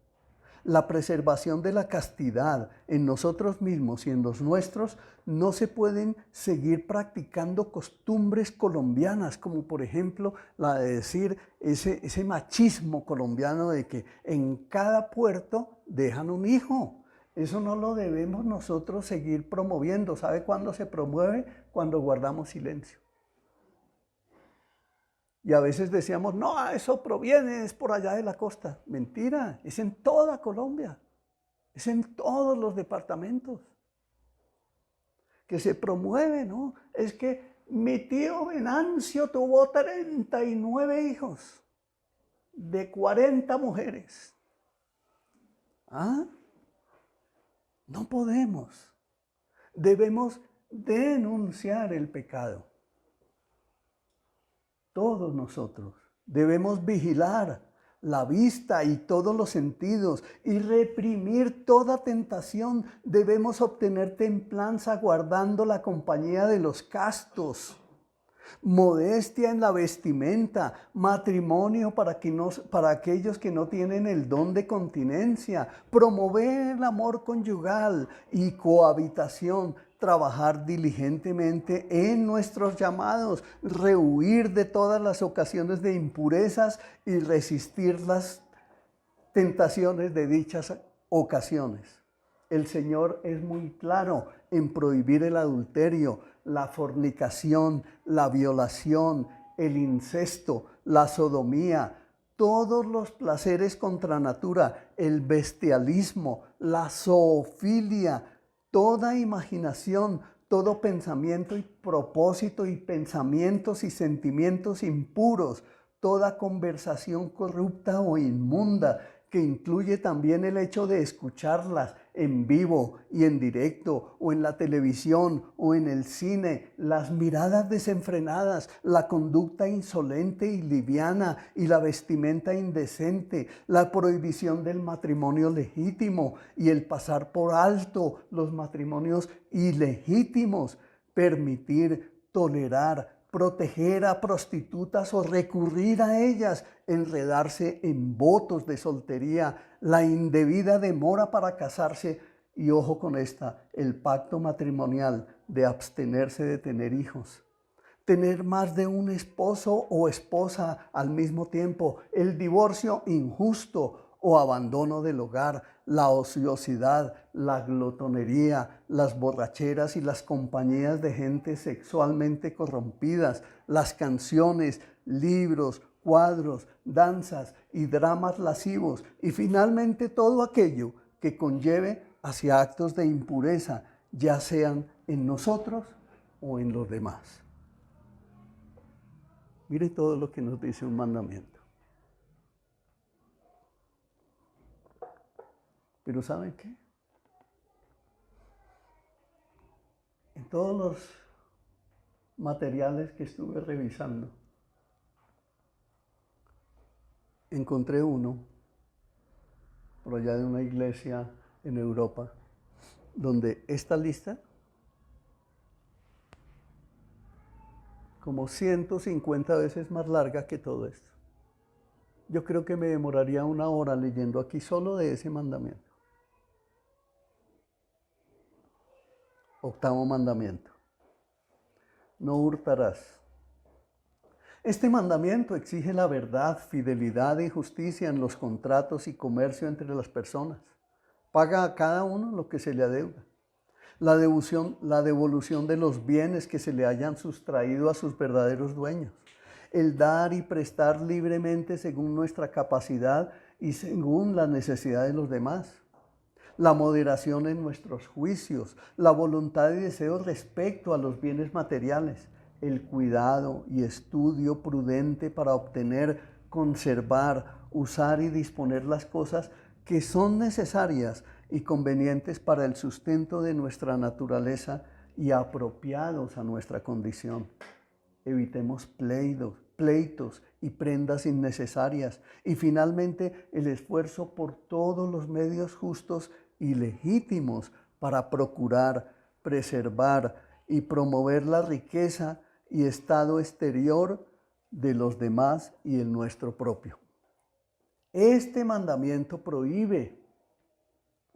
La preservación de la castidad en nosotros mismos y en los nuestros no se pueden seguir practicando costumbres colombianas, como por ejemplo la de decir ese machismo colombiano de que en cada puerto dejan un hijo. Eso no lo debemos nosotros seguir promoviendo. ¿Sabe cuándo se promueve? Cuando guardamos silencio. Y a veces decíamos, no, eso proviene, es por allá de la costa. Mentira, es en toda Colombia, es en todos los departamentos que se promueve, ¿no? Es que mi tío Venancio tuvo 39 hijos de 40 mujeres. ¿Ah? No podemos. Debemos denunciar el pecado. Todos nosotros debemos vigilar la vista y todos los sentidos y reprimir toda tentación. Debemos obtener templanza guardando la compañía de los castos, modestia en la vestimenta, matrimonio para aquellos que no tienen el don de continencia, promover el amor conyugal y cohabitación, trabajar diligentemente en nuestros llamados, rehuir de todas las ocasiones de impurezas y resistir las tentaciones de dichas ocasiones. El Señor es muy claro en prohibir el adulterio, la fornicación, la violación, el incesto, la sodomía, todos los placeres contra natura, el bestialismo, la zoofilia, toda imaginación, todo pensamiento y propósito y pensamientos y sentimientos impuros, toda conversación corrupta o inmunda, que incluye también el hecho de escucharlas en vivo y en directo, o en la televisión, o en el cine, las miradas desenfrenadas, la conducta insolente y liviana, y la vestimenta indecente, la prohibición del matrimonio legítimo, y el pasar por alto los matrimonios ilegítimos, permitir, tolerar, proteger a prostitutas o recurrir a ellas, enredarse en votos de soltería, la indebida demora para casarse y, ojo con esta, el pacto matrimonial de abstenerse de tener hijos. tener más de un esposo o esposa al mismo tiempo, el divorcio injusto o abandono del hogar, la ociosidad, la glotonería, las borracheras y las compañías de gente sexualmente corrompidas, las canciones, libros, cuadros, danzas y dramas lascivos, y finalmente todo aquello que conlleve hacia actos de impureza, ya sean en nosotros o en los demás. Mire todo lo que nos dice un mandamiento. Pero ¿saben qué? En todos los materiales que estuve revisando, encontré uno por allá de una iglesia en Europa, donde esta lista, como 150 veces más larga que todo esto. Yo creo que me demoraría 1 hora leyendo aquí solo de ese mandamiento. 8º mandamiento: no hurtarás. Este mandamiento exige la verdad, fidelidad y justicia en los contratos y comercio entre las personas. Paga a cada uno lo que se le adeuda. La devolución de los bienes que se le hayan sustraído a sus verdaderos dueños. El dar y prestar libremente según nuestra capacidad y según la necesidad de los demás. La moderación en nuestros juicios, la voluntad y deseo respecto a los bienes materiales, el cuidado y estudio prudente para obtener, conservar, usar y disponer las cosas que son necesarias y convenientes para el sustento de nuestra naturaleza y apropiados a nuestra condición. Evitemos pleitos y prendas innecesarias, y finalmente el esfuerzo por todos los medios justos y legítimos para procurar, preservar y promover la riqueza y estado exterior de los demás y el nuestro propio. Este mandamiento prohíbe,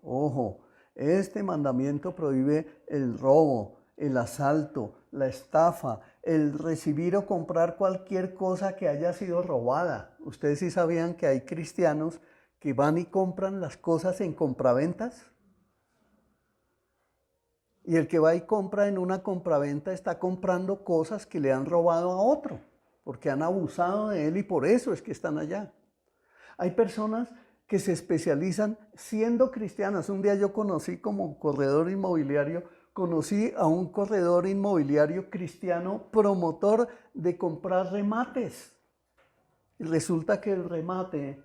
ojo, este mandamiento prohíbe el robo, el asalto, la estafa, el recibir o comprar cualquier cosa que haya sido robada. Ustedes sí sabían que hay cristianos que van y compran las cosas en compraventas. Y el que va y compra en una compraventa está comprando cosas que le han robado a otro, porque han abusado de él y por eso es que están allá. Hay personas que se especializan siendo cristianas. Un día yo conocí como corredor inmobiliario, conocí a un corredor inmobiliario cristiano promotor de comprar remates. Y resulta que el remate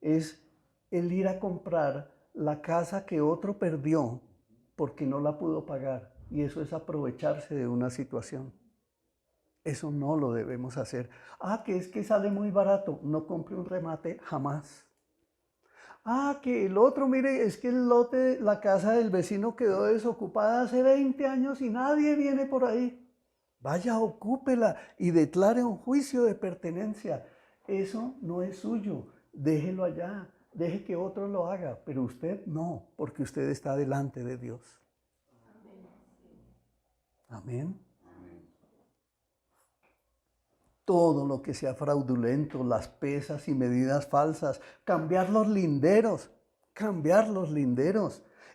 es el ir a comprar la casa que otro perdió porque no la pudo pagar. Y eso es aprovecharse de una situación. Eso no lo debemos hacer. Que es que sale muy barato. No compre un remate jamás. Que el otro, mire, es que el lote, la casa del vecino quedó desocupada hace 20 años y nadie viene por ahí. Vaya, ocúpela y declare un juicio de pertenencia. Eso no es suyo. Déjelo allá. Deje que otro lo haga, pero usted no, porque usted está delante de Dios. Amén. Todo lo que sea fraudulento, las pesas y medidas falsas, cambiar los linderos,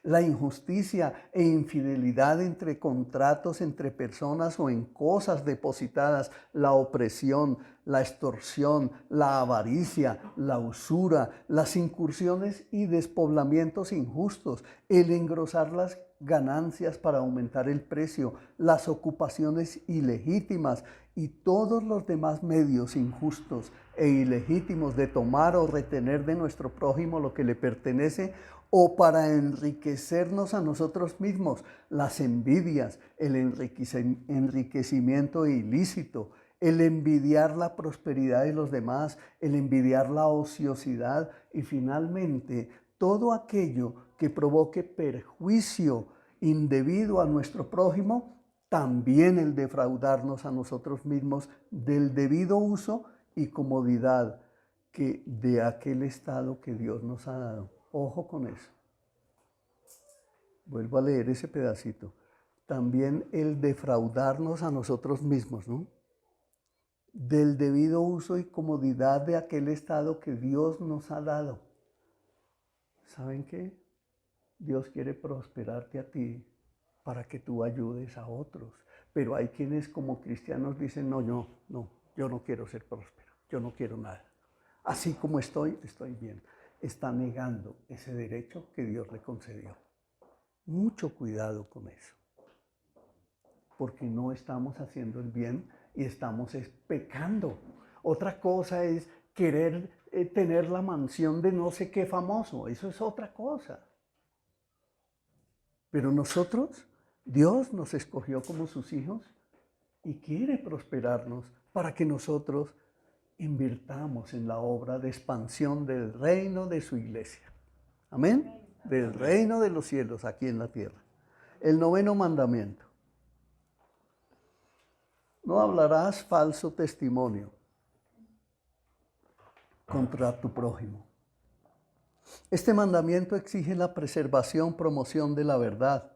la injusticia e infidelidad entre contratos, entre personas o en cosas depositadas, la opresión, la extorsión, la avaricia, la usura, las incursiones y despoblamientos injustos, el engrosar las ganancias para aumentar el precio, las ocupaciones ilegítimas y todos los demás medios injustos e ilegítimos de tomar o retener de nuestro prójimo lo que le pertenece o para enriquecernos a nosotros mismos, las envidias, el enriquecimiento ilícito, el envidiar la prosperidad de los demás, el envidiar la ociosidad y finalmente todo aquello que provoque perjuicio indebido a nuestro prójimo, también el defraudarnos a nosotros mismos del debido uso y comodidad de aquel estado que Dios nos ha dado. Ojo con eso. Vuelvo a leer ese pedacito. también el defraudarnos a nosotros mismos, ¿no? Del debido uso y comodidad de aquel estado que Dios nos ha dado. ¿Saben qué? Dios quiere prosperarte a ti para que tú ayudes a otros. Pero hay quienes como cristianos dicen, no, yo no quiero ser próspero, yo no quiero nada. Así como estoy bien. Está negando ese derecho que Dios le concedió. Mucho cuidado con eso. Porque no estamos haciendo el bien y estamos pecando. Otra cosa es querer tener la mansión de no sé qué famoso. Eso es otra cosa. Pero nosotros, Dios nos escogió como sus hijos y quiere prosperarnos para que nosotros invirtamos en la obra de expansión del reino de su iglesia. Amén. Del reino de los cielos aquí en la tierra. El 9º mandamiento. No hablarás falso testimonio contra tu prójimo. Este mandamiento exige la preservación, promoción de la verdad,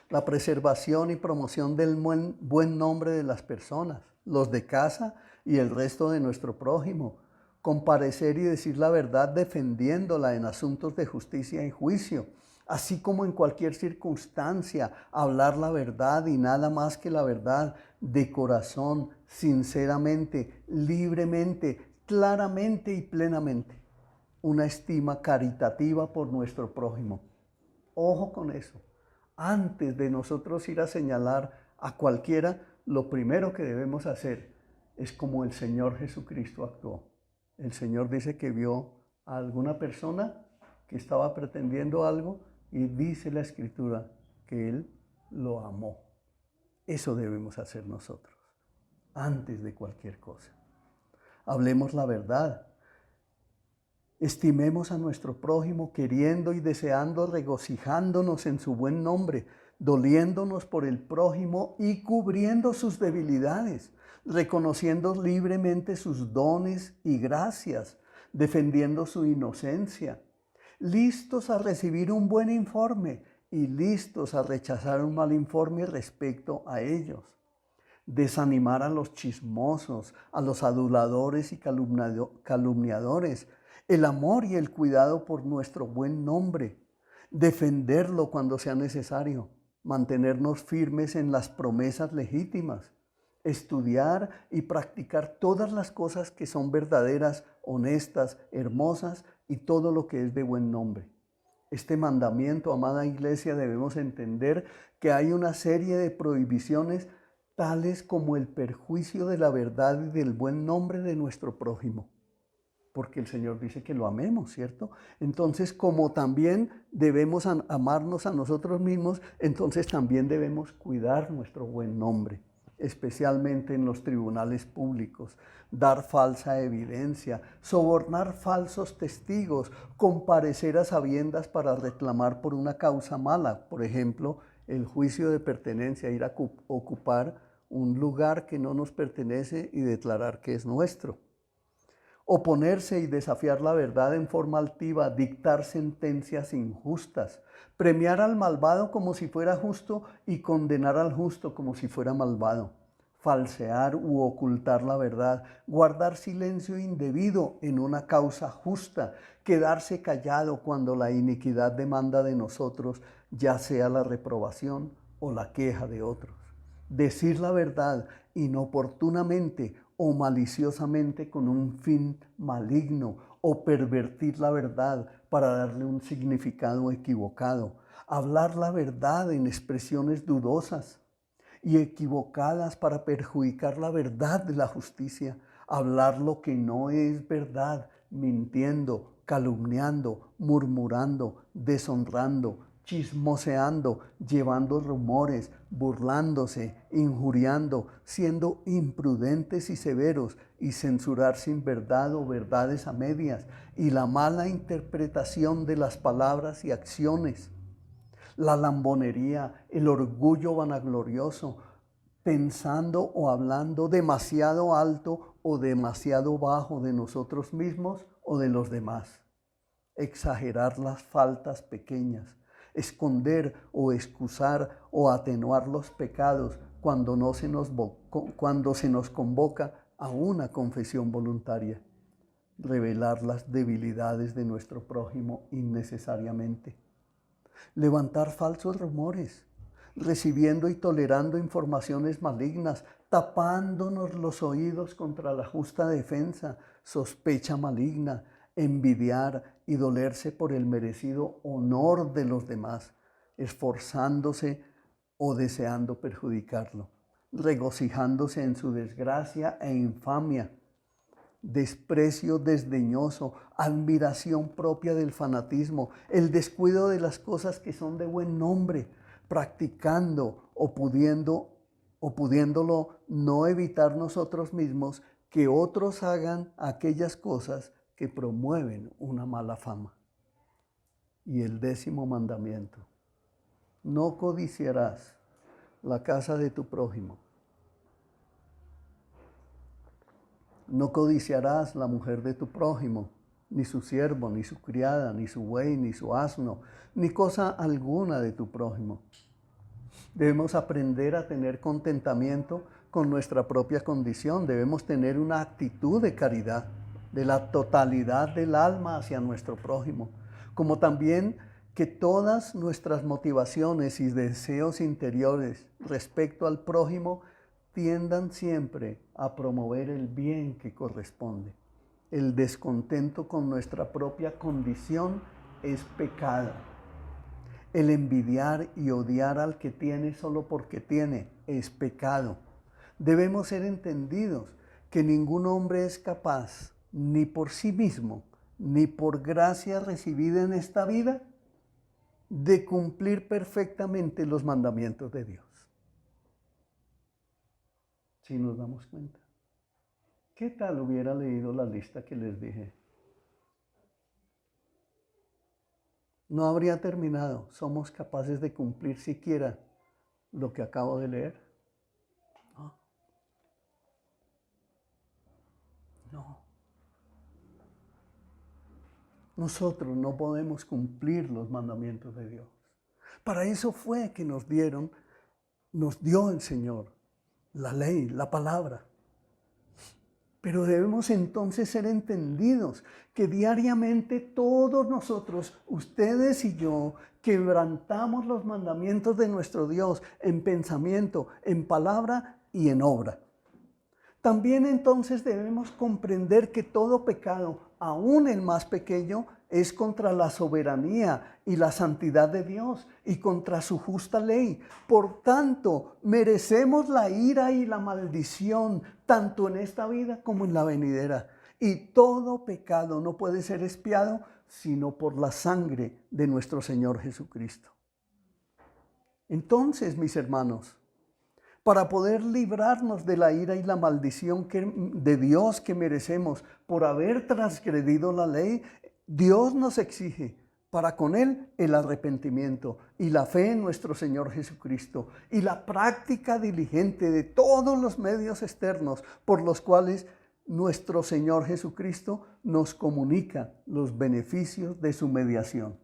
la preservación y promoción del buen nombre de las personas, los de casa y el resto de nuestro prójimo, comparecer y decir la verdad defendiéndola en asuntos de justicia y juicio, así como en cualquier circunstancia, hablar la verdad y nada más que la verdad, de corazón, sinceramente, libremente, claramente y plenamente. Una estima caritativa por nuestro prójimo. Ojo con eso. Antes de nosotros ir a señalar a cualquiera, lo primero que debemos hacer es como el Señor Jesucristo actuó. El Señor dice que vio a alguna persona que estaba pretendiendo algo y dice la Escritura que Él lo amó. Eso debemos hacer nosotros, antes de cualquier cosa. Hablemos la verdad. Estimemos a nuestro prójimo queriendo y deseando, regocijándonos en su buen nombre, doliéndonos por el prójimo y cubriendo sus debilidades, reconociendo libremente sus dones y gracias, defendiendo su inocencia, listos a recibir un buen informe y listos a rechazar un mal informe respecto a ellos. Desanimar a los chismosos, a los aduladores y calumniadores, el amor y el cuidado por nuestro buen nombre, defenderlo cuando sea necesario, mantenernos firmes en las promesas legítimas, estudiar y practicar todas las cosas que son verdaderas, honestas, hermosas y todo lo que es de buen nombre. Este mandamiento, amada iglesia, debemos entender que hay una serie de prohibiciones tales como el perjuicio de la verdad y del buen nombre de nuestro prójimo. Porque el Señor dice que lo amemos, ¿cierto? Entonces, como también debemos amarnos a nosotros mismos, entonces también debemos cuidar nuestro buen nombre, especialmente en los tribunales públicos, dar falsa evidencia, sobornar falsos testigos, comparecer a sabiendas para reclamar por una causa mala, por ejemplo, el juicio de pertenencia, ir a ocupar un lugar que no nos pertenece y declarar que es nuestro. Oponerse y desafiar la verdad en forma altiva, dictar sentencias injustas, premiar al malvado como si fuera justo y condenar al justo como si fuera malvado, falsear u ocultar la verdad, guardar silencio indebido en una causa justa, quedarse callado cuando la iniquidad demanda de nosotros, ya sea la reprobación o la queja de otros. Decir la verdad inoportunamente o maliciosamente con un fin maligno o pervertir la verdad para darle un significado equivocado. Hablar la verdad en expresiones dudosas y equivocadas para perjudicar la verdad de la justicia. Hablar lo que no es verdad, mintiendo, calumniando, murmurando, deshonrando, chismoseando, llevando rumores, burlándose, injuriando, siendo imprudentes y severos, y censurar sin verdad o verdades a medias, y la mala interpretación de las palabras y acciones, la lambonería, el orgullo vanaglorioso, pensando o hablando demasiado alto o demasiado bajo de nosotros mismos o de los demás. Exagerar las faltas pequeñas, esconder o excusar o atenuar los pecados cuando se nos convoca a una confesión voluntaria. Revelar las debilidades de nuestro prójimo innecesariamente. Levantar falsos rumores, recibiendo y tolerando informaciones malignas, tapándonos los oídos contra la justa defensa, sospecha maligna, envidiar y dolerse por el merecido honor de los demás, esforzándose o deseando perjudicarlo, regocijándose en su desgracia e infamia, desprecio desdeñoso, admiración propia del fanatismo, el descuido de las cosas que son de buen nombre, practicando o pudiéndolo no evitar nosotros mismos que otros hagan aquellas cosas que promueven una mala fama. Y el 10º mandamiento: no codiciarás la casa de tu prójimo. No codiciarás la mujer de tu prójimo, ni su siervo, ni su criada, ni su buey, ni su asno, ni cosa alguna de tu prójimo. Debemos aprender a tener contentamiento con nuestra propia condición. Debemos tener una actitud de caridad, de la totalidad del alma hacia nuestro prójimo, como también que todas nuestras motivaciones y deseos interiores respecto al prójimo tiendan siempre a promover el bien que corresponde. El descontento con nuestra propia condición es pecado. El envidiar y odiar al que tiene solo porque tiene es pecado. Debemos ser entendidos que ningún hombre es capaz, ni por sí mismo, ni por gracia recibida en esta vida, de cumplir perfectamente los mandamientos de Dios. Si nos damos cuenta. ¿Qué tal hubiera leído la lista que les dije? No habría terminado. ¿Somos capaces de cumplir siquiera lo que acabo de leer? No. No. Nosotros no podemos cumplir los mandamientos de Dios. Para eso fue que nos dio el Señor la ley, la palabra. Pero debemos entonces ser entendidos que diariamente todos nosotros, ustedes y yo, quebrantamos los mandamientos de nuestro Dios en pensamiento, en palabra y en obra. También entonces debemos comprender que todo pecado, aún el más pequeño, es contra la soberanía y la santidad de Dios y contra su justa ley. Por tanto, merecemos la ira y la maldición, tanto en esta vida como en la venidera. Y todo pecado no puede ser expiado sino por la sangre de nuestro Señor Jesucristo. Entonces, mis hermanos, para poder librarnos de la ira y la maldición de Dios que merecemos por haber transgredido la ley, Dios nos exige para con Él el arrepentimiento y la fe en nuestro Señor Jesucristo y la práctica diligente de todos los medios externos por los cuales nuestro Señor Jesucristo nos comunica los beneficios de su mediación.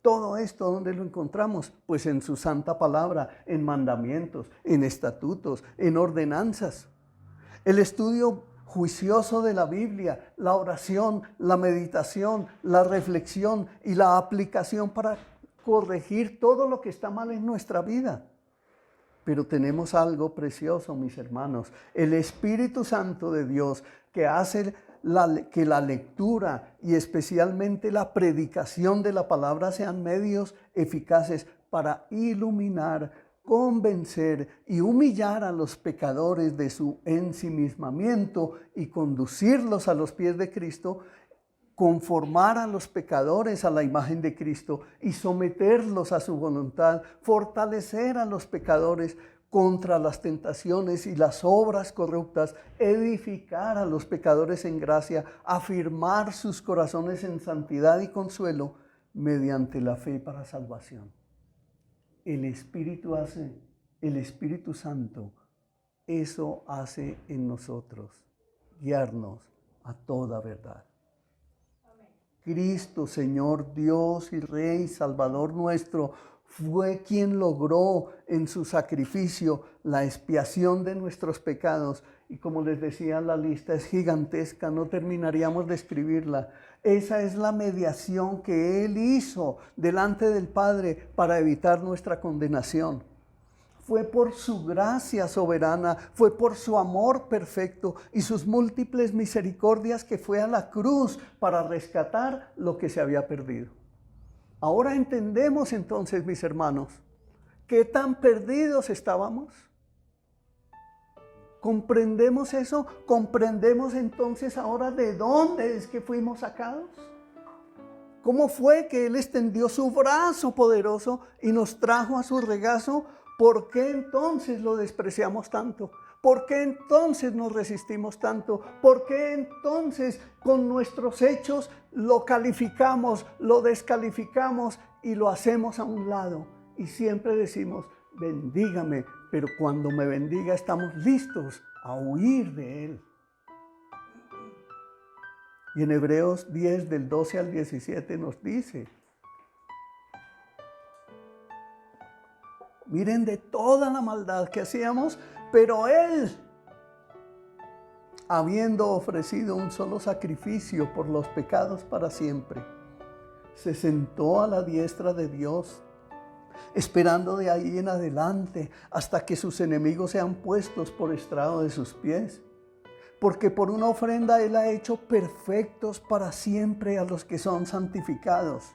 Todo esto, ¿dónde lo encontramos? Pues en su santa palabra, en mandamientos, en estatutos, en ordenanzas. El estudio juicioso de la Biblia, la oración, la meditación, la reflexión y la aplicación para corregir todo lo que está mal en nuestra vida. Pero tenemos algo precioso, mis hermanos, el Espíritu Santo de Dios que hace que la lectura y especialmente la predicación de la palabra sean medios eficaces para iluminar, convencer y humillar a los pecadores de su ensimismamiento y conducirlos a los pies de Cristo, conformar a los pecadores a la imagen de Cristo y someterlos a su voluntad, fortalecer a los pecadores contra las tentaciones y las obras corruptas, edificar a los pecadores en gracia, afirmar sus corazones en santidad y consuelo mediante la fe para salvación. El Espíritu Santo, eso hace en nosotros, guiarnos a toda verdad. Cristo, Señor Dios y Rey, Salvador nuestro, fue quien logró en su sacrificio la expiación de nuestros pecados. Y como les decía, la lista es gigantesca, no terminaríamos de escribirla. Esa es la mediación que Él hizo delante del Padre para evitar nuestra condenación. Fue por su gracia soberana, fue por su amor perfecto y sus múltiples misericordias que fue a la cruz para rescatar lo que se había perdido. Ahora entendemos entonces, mis hermanos, qué tan perdidos estábamos. ¿Comprendemos eso? ¿Comprendemos entonces ahora de dónde es que fuimos sacados? ¿Cómo fue que Él extendió su brazo poderoso y nos trajo a su regazo? ¿Por qué entonces lo despreciamos tanto? ¿Por qué entonces nos resistimos tanto? ¿Por qué entonces con nuestros hechos lo calificamos, lo descalificamos y lo hacemos a un lado? Y siempre decimos, bendígame, pero cuando me bendiga estamos listos a huir de Él. Y en Hebreos 10, del 12 al 17 nos dice, miren de toda la maldad que hacíamos, pero Él, habiendo ofrecido un solo sacrificio por los pecados para siempre, se sentó a la diestra de Dios, esperando de ahí en adelante hasta que sus enemigos sean puestos por estrado de sus pies. Porque por una ofrenda Él ha hecho perfectos para siempre a los que son santificados.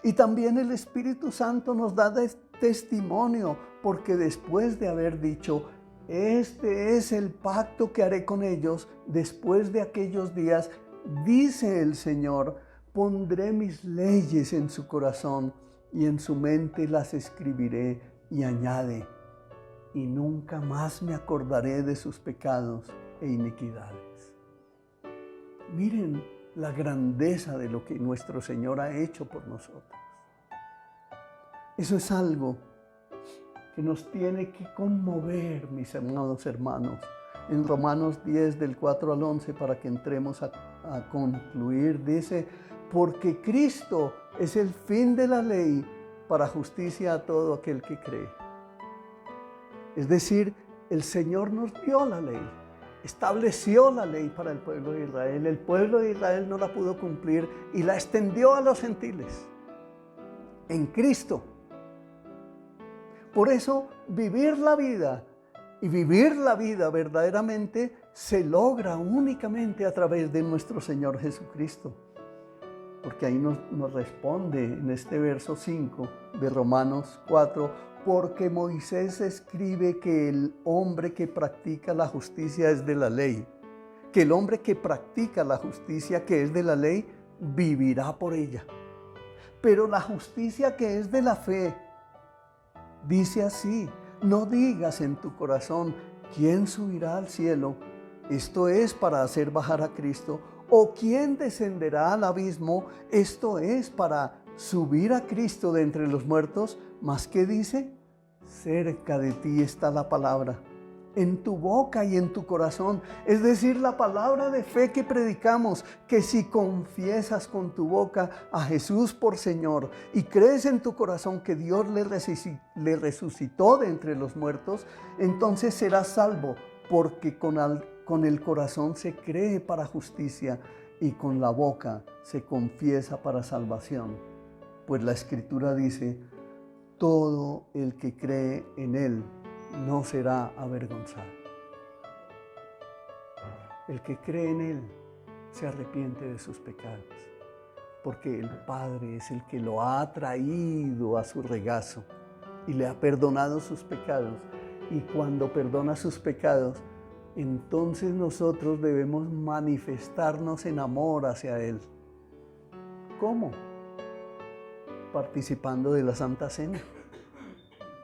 Y también el Espíritu Santo nos da testimonio, porque después de haber dicho, este es el pacto que haré con ellos después de aquellos días, dice el Señor, pondré mis leyes en su corazón y en su mente las escribiré, y añade, y nunca más me acordaré de sus pecados e iniquidades. Miren la grandeza de lo que nuestro Señor ha hecho por nosotros. Eso es algo que nos tiene que conmover, mis amados hermanos. En Romanos 10, del 4 al 11, para que entremos a concluir, dice, porque Cristo es el fin de la ley para justicia a todo aquel que cree. Es decir, el Señor nos dio la ley, estableció la ley para el pueblo de Israel. El pueblo de Israel no la pudo cumplir y la extendió a los gentiles en Cristo. Por eso vivir la vida y vivir la vida verdaderamente se logra únicamente a través de nuestro Señor Jesucristo. Porque ahí nos responde en este verso 5 de Romanos 4, porque Moisés escribe que el hombre que practica la justicia es de la ley, que el hombre que practica la justicia que es de la ley vivirá por ella. Pero la justicia que es de la fe, dice así, no digas en tu corazón, ¿quién subirá al cielo? Esto es para hacer bajar a Cristo. ¿O quién descenderá al abismo? Esto es para subir a Cristo de entre los muertos. ¿Mas qué dice? Cerca de ti está la palabra, en tu boca y en tu corazón. Es decir, la palabra de fe que predicamos, que si confiesas con tu boca a Jesús por Señor y crees en tu corazón que Dios le resucitó de entre los muertos, entonces serás salvo, porque con el corazón se cree para justicia y con la boca se confiesa para salvación. Pues la Escritura dice, todo el que cree en Él no será avergonzado. El que cree en Él se arrepiente de sus pecados, porque el Padre es el que lo ha traído a su regazo y le ha perdonado sus pecados. Y cuando perdona sus pecados, entonces nosotros debemos manifestarnos en amor hacia Él. ¿Cómo? Participando de la Santa Cena.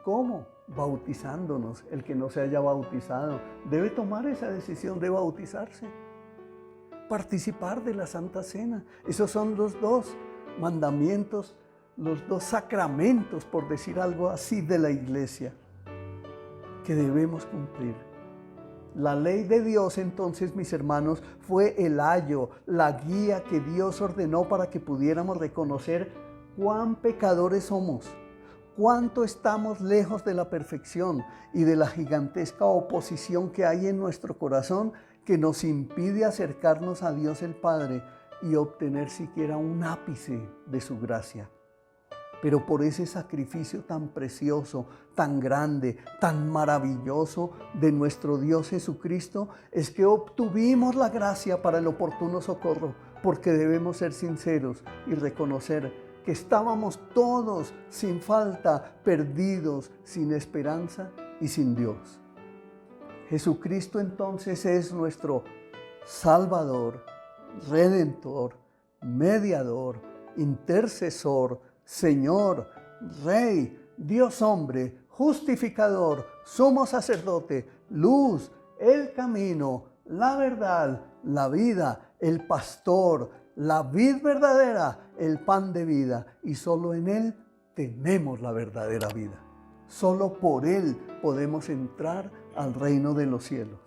¿Cómo? Bautizándonos. El que no se haya bautizado debe tomar esa decisión de bautizarse. Participar de la Santa Cena. Esos son los dos mandamientos, los dos sacramentos, por decir algo así, de la iglesia, que debemos cumplir. La ley de Dios, entonces, mis hermanos, fue el ayo, la guía que Dios ordenó para que pudiéramos reconocer cuán pecadores somos, cuánto estamos lejos de la perfección y de la gigantesca oposición que hay en nuestro corazón que nos impide acercarnos a Dios el Padre y obtener siquiera un ápice de su gracia. Pero por ese sacrificio tan precioso, tan grande, tan maravilloso de nuestro Dios Jesucristo, es que obtuvimos la gracia para el oportuno socorro, porque debemos ser sinceros y reconocer que estábamos todos sin falta, perdidos, sin esperanza y sin Dios. Jesucristo entonces es nuestro Salvador, Redentor, Mediador, Intercesor, Señor, Rey, Dios hombre, Justificador, Sumo Sacerdote, Luz, el camino, la verdad, la vida, el pastor, la vid verdadera, el pan de vida, y solo en Él tenemos la verdadera vida. Solo por Él podemos entrar al reino de los cielos.